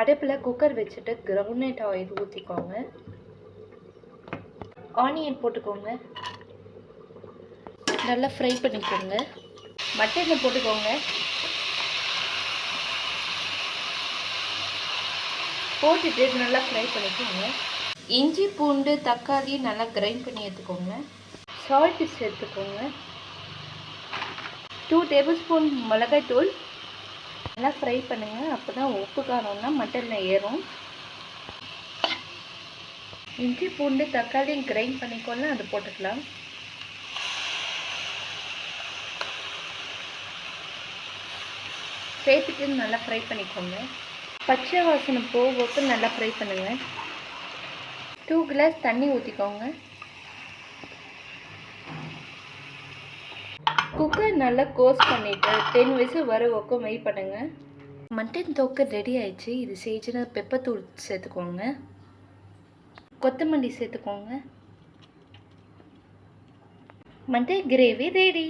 அடுப்பில் குக்கர் வச்சுட்டு groundnut oil ஊற்றிக்கோங்க. ஆனியன் போட்டுக்கோங்க. நல்லா ஃப்ரை பண்ணிக்கோங்க. மட்டனை போட்டுக்கோங்க. போட்டுட்டு நல்லா ஃப்ரை பண்ணிக்கோங்க. இஞ்சி பூண்டு தக்காளி நல்லா கிரைண்ட் பண்ணி எடுத்துக்கோங்க. சால்ட்டு சேர்த்துக்கோங்க. 2 டேபிள் ஸ்பூன் மிளகாய்த்தூள். நல்லா ஃப்ரை பண்ணுங்கள். அப்போ தான் உப்பு காரம்னா மட்டனில் ஏறும். இஞ்சி பூண்டு தக்காளி கிரைண்ட் பண்ணிக்கோங்க. அது போட்டுக்கலாம். சேர்த்துட்டு நல்லா ஃப்ரை பண்ணிக்கோங்க. பச்சை வாசனை போக நல்லா ஃப்ரை பண்ணுங்கள். 2 கிளாஸ் தண்ணி ஊற்றிக்கோங்க. குக்கர் நல்லா க்ளோஸ் பண்ணிவிட்டு 10 விசில் வர வரைக்கும் வெயிட் பண்ணுங்கள். மட்டன் தொக்கு ரெடி ஆயிடுச்சு. இது செஞ்சுன்னா பெப்பர் தூள் சேர்த்துக்கோங்க. கொத்தமல்லி சேர்த்துக்கோங்க. Mutton gravy ready.